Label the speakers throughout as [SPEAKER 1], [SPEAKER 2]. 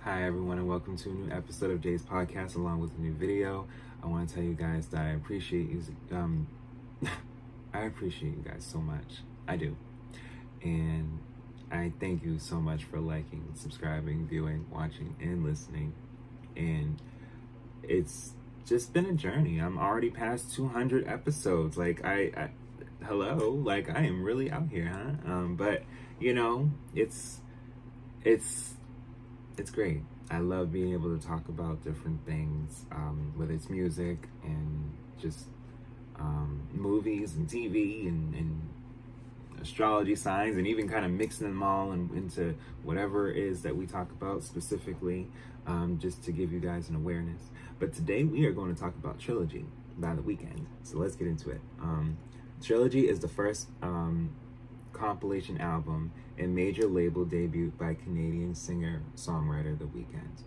[SPEAKER 1] Hi everyone and welcome to a new episode of Jay's podcast along with a new video. I want to tell you guys that I appreciate you I appreciate you guys so much. I do. And I thank you so much for liking, subscribing, viewing, watching, and listening. And it's just been a journey. I'm already past 200 episodes. Hello, like I am really out here, huh? But you know, it's great. I love being able to talk about different things, whether it's music and just movies and TV and astrology signs, and even kind of mixing them all into whatever it is that we talk about specifically, just to give you guys an awareness. But today we are going to talk about Trilogy by The Weeknd. So let's get into it. Trilogy is the first compilation album and major label debut by Canadian singer-songwriter The Weeknd.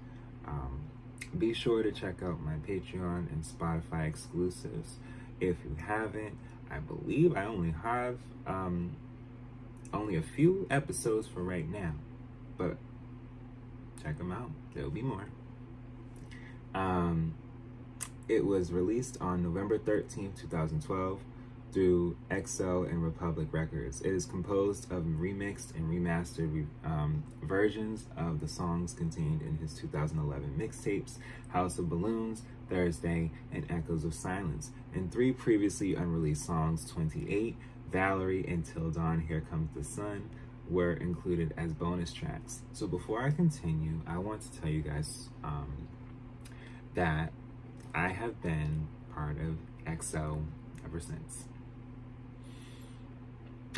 [SPEAKER 1] Be sure to check out my Patreon and Spotify exclusives. If you haven't, I believe I only have only a few episodes for right now, but check them out. There'll be more. It was released on November 13th, 2012 through XO and Republic Records. It is composed of remixed and remastered versions of the songs contained in his 2011 mixtapes, House of Balloons, Thursday, and Echoes of Silence, and 3 previously unreleased songs, 28, Valerie, and Till Dawn, Here Comes the Sun, were included as bonus tracks. So before I continue, I want to tell you guys that I have been part of XO ever since.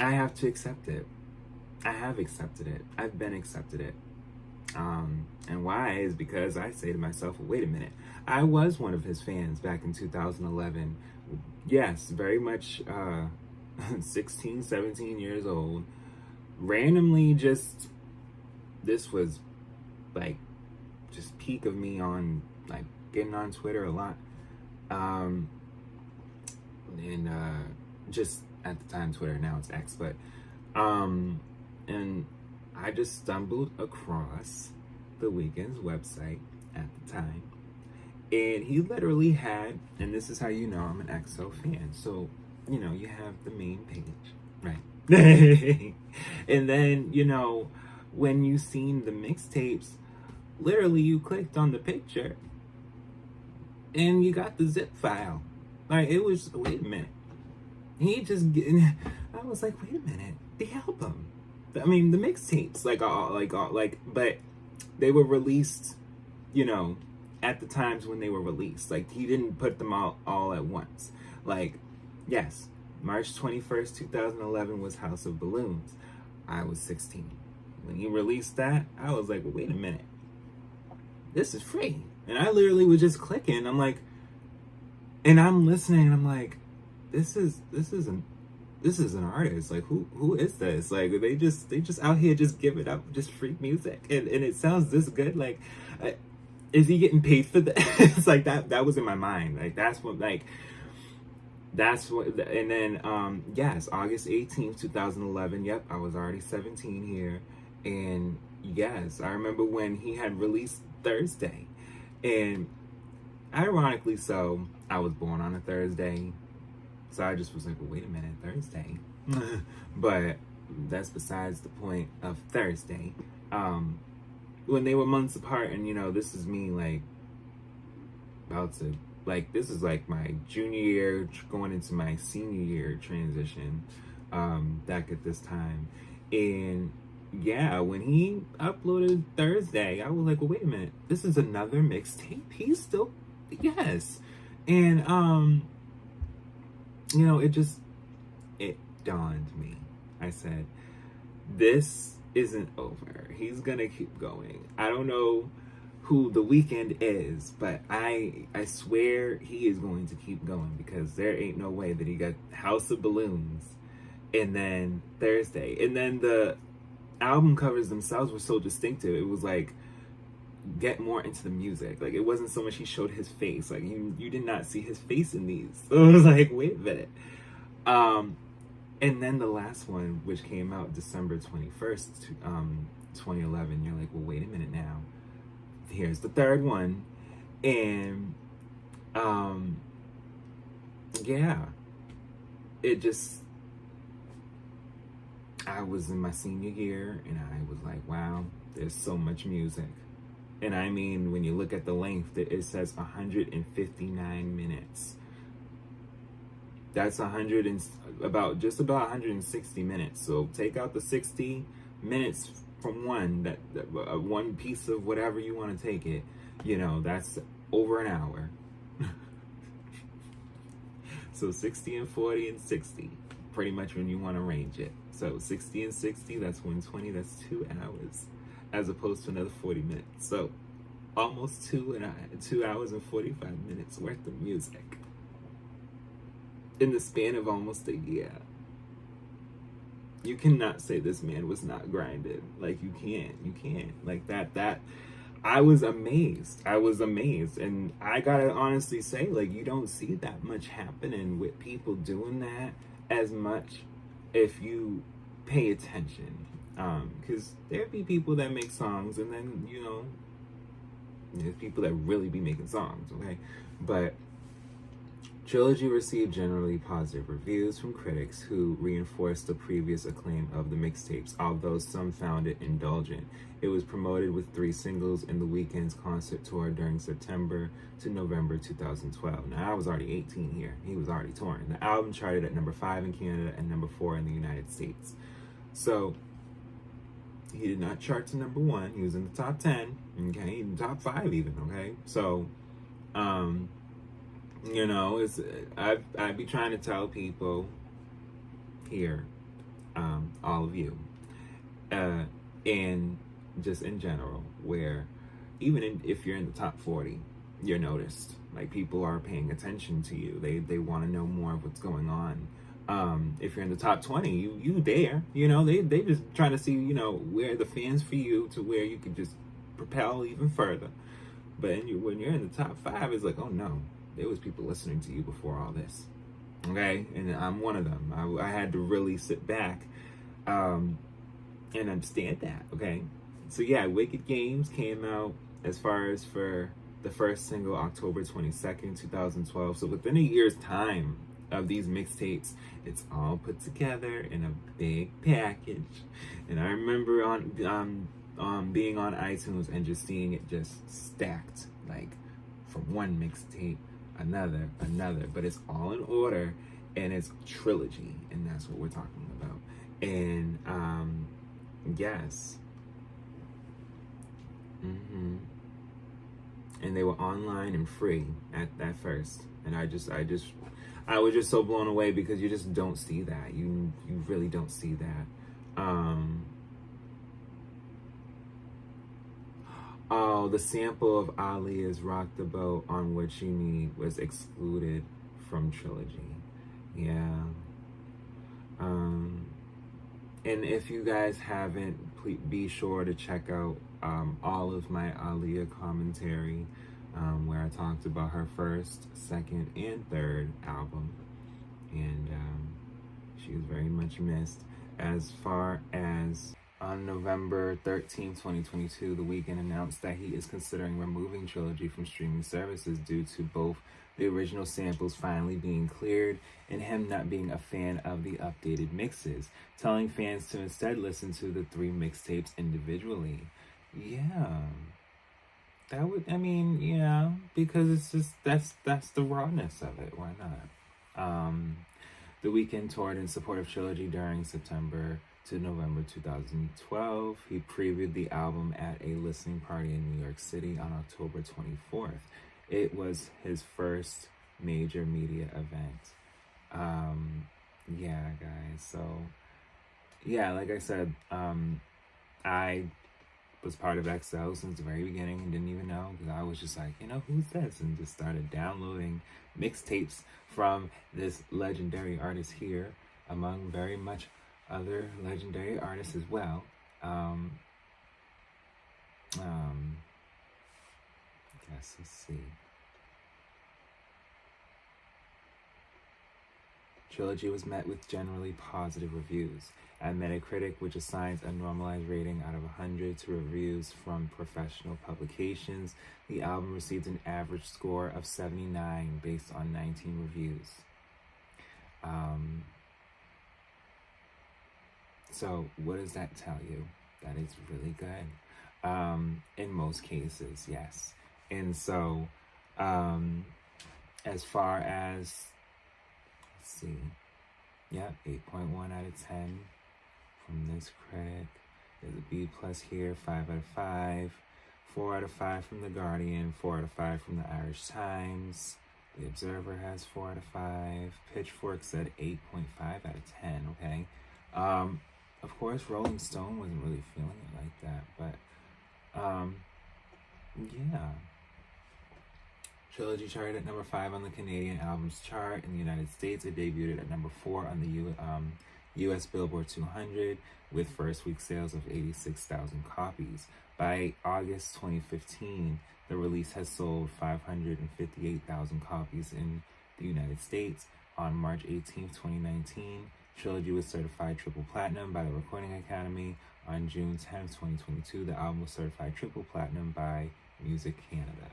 [SPEAKER 1] I have to accept it. I have accepted it. I've been accepted it. And why is because I say to myself, well, wait a minute. I was one of his fans back in 2011. Yes, very much 16, 17 years old. Randomly this was like just peak of me on like getting on Twitter a lot. Just at the time Twitter, now it's X, but and I just stumbled across The Weeknd's website at the time, and he literally had, and this is how you know I'm an XO fan, so you know, you have the main page, right? And then, you know, when you seen the mixtapes, literally you clicked on the picture and you got the zip file. Like, it was, wait a minute. I was like, wait a minute, the album. I mean, the mixtapes, but they were released, you know, at the times when they were released. Like, he didn't put them all at once. Like, yes, March 21st, 2011 was House of Balloons. I was 16. When he released that, I was like, well, wait a minute. This is free. And I literally was just clicking. I'm like, and I'm listening, and I'm like, this is an artist. Like, who is this? Like, they just out here just give it up, just free music, and it sounds this good. Like, is he getting paid for that? It's like that was in my mind. Like, that's what. And then yes, August 18th, 2011. Yep, I was already 17 here, and yes, I remember when he had released Thursday, and ironically so, I was born on a Thursday. So I just was like, well, wait a minute, Thursday. But that's besides the point of Thursday. When they were months apart, and you know, this is me like about to, like, this is like my junior year going into my senior year transition, back at this time. And yeah, when he uploaded Thursday, I was like, well, wait a minute, this is another mixtape? He's still, yes. And you know, it dawned me. I said, this isn't over. He's gonna keep going. I don't know who The Weeknd is, but I swear he is going to keep going, because there ain't no way that he got House of Balloons and then Thursday. And then the album covers themselves were so distinctive. It was like, get more into the music. Like, it wasn't so much he showed his face. Like, you did not see his face in these. So it was like, wait a minute. And then the last one, which came out December 21st, 2011, you're like, well, wait a minute now. here's the third one. And yeah, it just, I was in my senior year and I was like, wow, there's so much music. And I mean, when you look at the length, it says 159 minutes. That's just about 160 minutes. So take out the 60 minutes from one, one piece of whatever you want to take it, that's over an hour. So 60 and 40 and 60, pretty much when you want to range it. So 60 and 60, that's 120, that's 2 hours, as opposed to another 40 minutes. So almost 2 hours and 45 minutes worth of music in the span of almost a year. You cannot say this man was not grinded. Like, you can't. Like, that I was amazed. And I gotta honestly say, like, you don't see that much happening with people doing that as much if you pay attention. Because there be people that make songs, and then, there's people that really be making songs, okay? But Trilogy received generally positive reviews from critics who reinforced the previous acclaim of the mixtapes, although some found it indulgent. It was promoted with 3 singles in the Weeknd's concert tour during September to November 2012. Now, I was already 18 here. He was already touring. The album charted at number 5 in Canada and number 4 in the United States. So, he did not chart to number 1. He was in the top 10, okay? In the top 5 even, okay? So, it's I'd be trying to tell people here, all of you, and just in general, where even if you're in the top 40, you're noticed. Like, people are paying attention to you. They want to know more of what's going on. If you're in the top 20, you there. They just trying to see, where the fans for you to where you can just propel even further. But when you're in the top 5, it's like, oh no, there was people listening to you before all this. Okay? And I'm one of them. I had to really sit back and understand that. Okay? So yeah, Wicked Games came out as far as for the first single October 22nd, 2012. So within a year's time of these mixtapes, it's all put together in a big package. And I remember on being on iTunes and just seeing it just stacked, like from one mixtape, another, but it's all in order, and it's Trilogy, and that's what we're talking about. And yes, and they were online and free at first, and I was just so blown away, because you just don't see that. You really don't see that. Oh, the sample of Alia's Rock the Boat on What You Need was excluded from Trilogy. Yeah. And if you guys haven't, please be sure to check out all of my Alia commentary, where I talked about her first, second, and third album. And she was very much missed. As far as on November 13, 2022, The Weeknd announced that he is considering removing Trilogy from streaming services due to both the original samples finally being cleared and him not being a fan of the updated mixes, telling fans to instead listen to the 3 mixtapes individually. Yeah. That would, because it's just, that's the rawness of it. Why not? The Weeknd toured in support of Trilogy during September to November 2012. He previewed the album at a listening party in New York City on October 24th. It was his first major media event. Yeah, guys. So, yeah, like I said, I was part of XO since the very beginning and didn't even know, because I was just like, who's this? And just started downloading mixtapes from this legendary artist here, among very much other legendary artists as well. Let's see. Trilogy was met with generally positive reviews. At Metacritic, which assigns a normalized rating out of 100 to reviews from professional publications, the album received an average score of 79 based on 19 reviews. So what does that tell you? That it's really good. In most cases, yes. And so, as far as, let's see, 8.1 out of 10 from this critic. There's a B plus here, 5 out of 5. 4 out of 5 from The Guardian, 4 out of 5 from the Irish Times. The Observer has 4 out of 5. Pitchfork said 8.5 out of 10, okay? Of course, Rolling Stone wasn't really feeling it like that, but, yeah. Trilogy charted at number 5 on the Canadian Albums Chart. In the United States, it debuted at number 4 on the U.S. Billboard 200 with first week sales of 86,000 copies. By August 2015, the release has sold 558,000 copies in the United States. On March 18, 2019, Trilogy was certified triple platinum by the Recording Academy. On June 10, 2022, the album was certified triple platinum by Music Canada.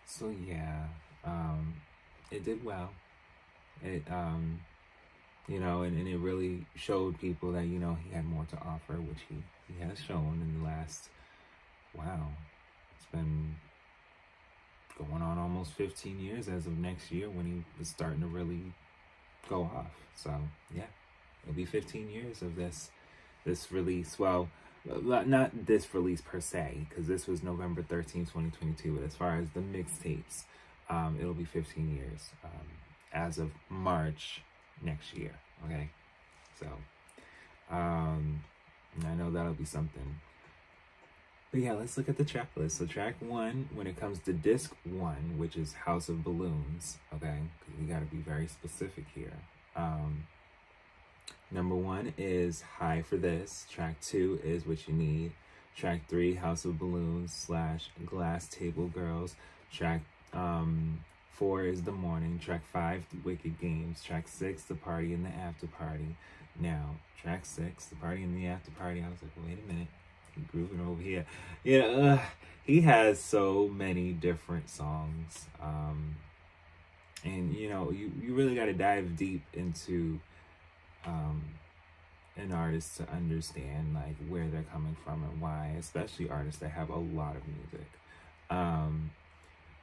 [SPEAKER 1] So yeah, it did well. It, and it really showed people that, he had more to offer, which he has shown in the last, it's been going on almost 15 years as of next year when he was starting to really go off. So yeah, it'll be 15 years of this release. Well, not this release per se, because this was November 13, 2022, but as far as the mixtapes, it'll be 15 years as of March next year, okay? So, I know that'll be something. But yeah, let's look at the track list. So track 1, when it comes to disc 1, which is House of Balloons, okay? Because we got to be very specific here. Number 1 is High for This. Track 2 is What You Need. Track 3, House of Balloons / Glass Table Girls. Track 4 is The Morning. Track 5, The Wicked Games. Track 6, The Party and the After Party. Now, track 6, The Party and the After Party, I was like, wait a minute, he's grooving over here. He has so many different songs. And, you really got to dive deep into an artist to understand, like, where they're coming from and why, especially artists that have a lot of music.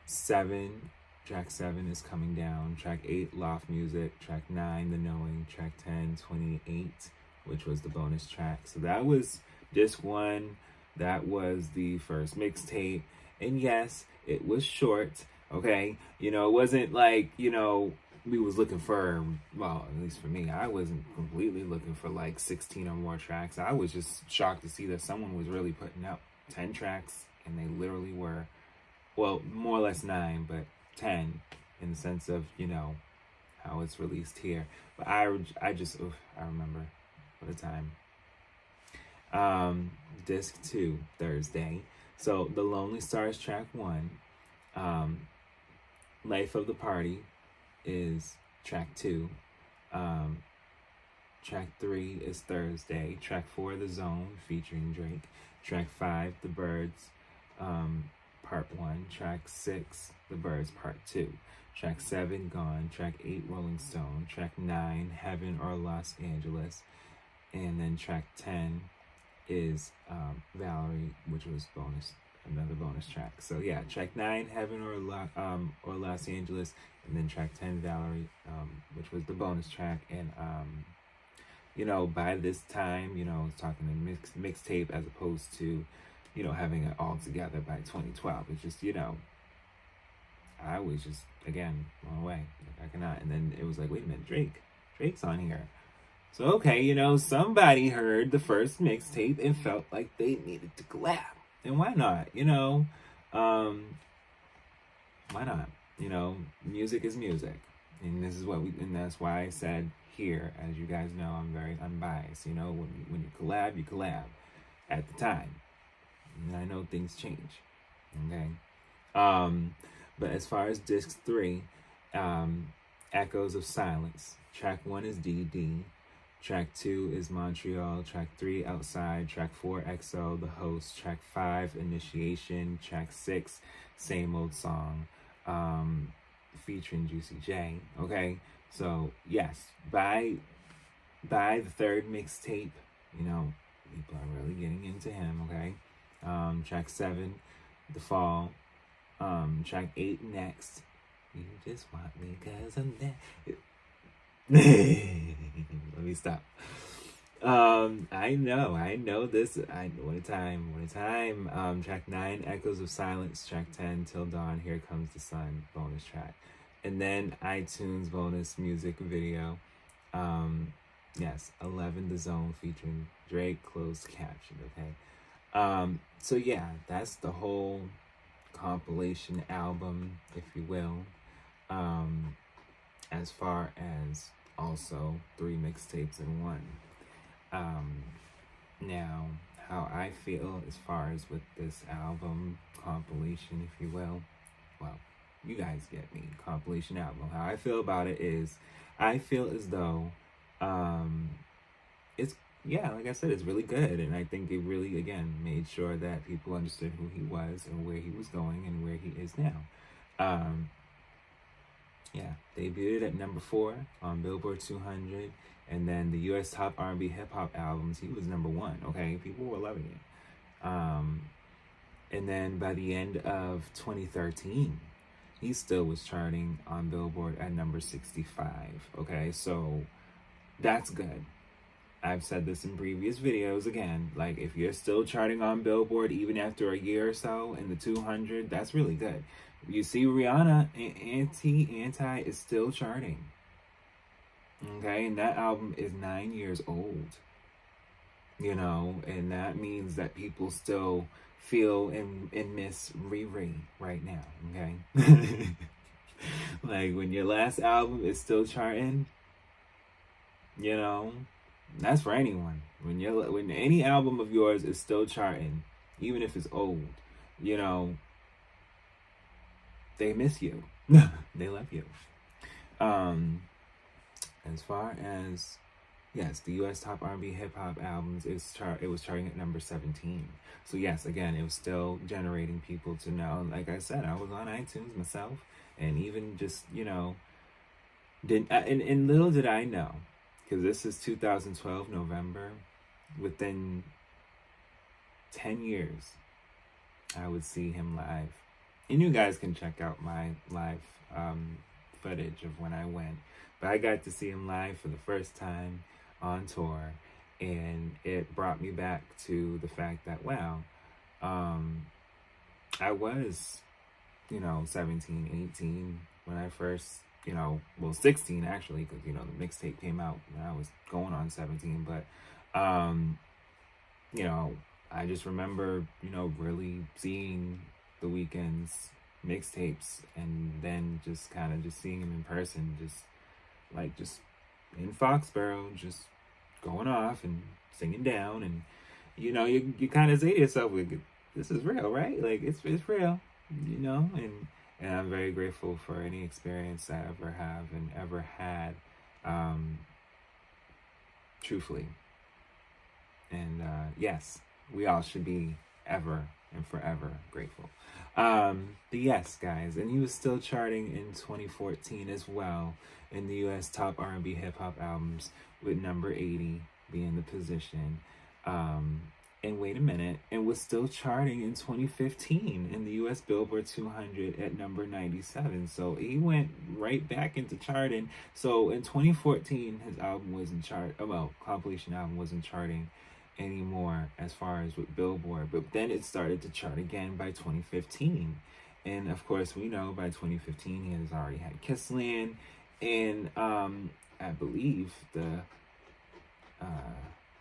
[SPEAKER 1] 7, track 7 is Coming Down. Track 8, Loft Music. Track 9, The Knowing. Track 10, 28, which was the bonus track. So that was disc 1. That was the first mixtape. And yes, it was short, okay? It wasn't like, we was looking for, well, at least for me, I wasn't completely looking for like 16 or more tracks. I was just shocked to see that someone was really putting out 10 tracks, and they literally were, well, more or less 9, but 10 in the sense of, how it's released here. But I remember what a time. Disc 2, Thursday. So The Lonely Stars track 1. Life of the Party is track 2. Track 3 is Thursday. Track 4, The Zone, featuring Drake. Track 5, The Birds, Part 1. Track 6, The Birds, Part 2. Track 7, Gone. Track 8, Rolling Stone. Track 9, Heaven or Los Angeles. And then track 10 is Valerie, which was another bonus track. So yeah, track 9, Heaven or Los Angeles, and then track 10, Valerie, which was the bonus track. And by this time, it's talking a mixtape as opposed to, having it all together by 2012. It's just, I was just, again, blown away. Like, I cannot. And then it was like, wait a minute, Drake's on here. So, okay, somebody heard the first mixtape and felt like they needed to collab. And why not? Why not? Music is music. And this is and that's why I said here, as you guys know, I'm very unbiased. When you collab at the time. And I know things change. Okay? But as far as disc 3, Echoes of Silence. Track 1 is DD. Track 2 is Montreal. Track 3, Outside. Track 4, XO, The Host. Track 5, Initiation. Track 6, Same Old Song, featuring Juicy J. Okay, so yes, by the third mixtape, you know, people are really getting into him. Okay, track 7, The Fall. Track 8, Next. You just want me 'cause I'm that. Let me stop. I know this. What a time. Track 9, Echoes of Silence. Track 10, Till Dawn, Here Comes the Sun, bonus track. And then iTunes bonus music video. Yes, 11, The Zone, featuring Drake, closed caption, okay? So yeah, that's the whole compilation album, if you will. As far as also 3 mixtapes in one. Now, how I feel as far as with this album compilation, if you will, well, you guys get me, compilation album. How I feel about it is, I feel as though, it's, yeah, like I said, it's really good. And I think it really, again, made sure that people understood who he was and where he was going and where he is now. Yeah, debuted at number 4 on Billboard 200, and then the U.S. top R&B hip hop albums, he was number 1. Okay, people were loving it. And then by the end of 2013, he still was charting on Billboard at number 65. Okay, so that's good. I've said this in previous videos again. Like, if you're still charting on Billboard even after a year or so in the 200, that's really good. You see, Rihanna, Anti is still charting. Okay, and that album is 9 years old. You know, and that means that people still feel and miss Riri right now. Okay, like when your last album is still charting, you know, that's for anyone. When any album of yours is still charting, even if it's old, you know, they miss you. They love you. As far as, yes, the U.S. top R&B hip hop albums, it was charting at number 17. So yes, again, it was still generating people to know. Like I said, I was on iTunes myself, and even just, you know, and little did I know, because this is 2012 November, within 10 years, I would see him live. And you guys can check out my live footage of when I went. But I got to see him live for the first time on tour. And it brought me back to the fact that, wow, I was, you know, 17, 18 when I first, you know, well, 16 actually, because, you know, the mixtape came out when I was going on 17. But, you know, I just remember, you know, really seeing the Weeknd's mixtapes, and then just kind of just seeing him in person, just in Foxborough, just going off and singing down, and you know, you kind of say to yourself, this is real, right? Like it's real, you know. And I'm very grateful for any experience I ever have and ever had, truthfully. And yes, we all should be ever and forever grateful. But yes, guys, and he was still charting in 2014 as well in the U.S. top R&B hip hop albums, with number 80 being the position. And wait a minute, and was still charting in 2015 in the U.S. Billboard 200 at number 97. So he went right back into charting. So in 2014, his album wasn't compilation album wasn't charting anymore as far as with Billboard, but then it started to chart again by 2015. And of course, we know by 2015 he has already had Kissland, and I believe the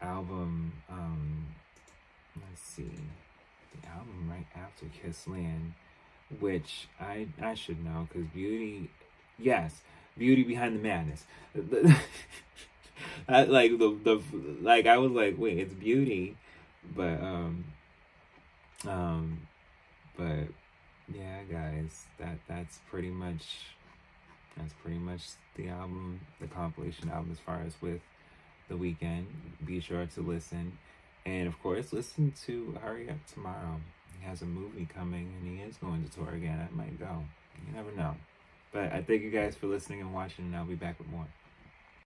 [SPEAKER 1] album, let's see, the album right after Kissland, which I should know, because Beauty Behind the Madness. I was like, wait, it's Beauty, but yeah, guys, that's pretty much That's pretty much the album, the compilation album as far as with The Weeknd. Be sure to listen. And of course, listen to Hurry Up Tomorrow. He has a movie coming and he is going to tour again. I might go. You never know. But I thank you guys for listening and watching, and I'll be back with more.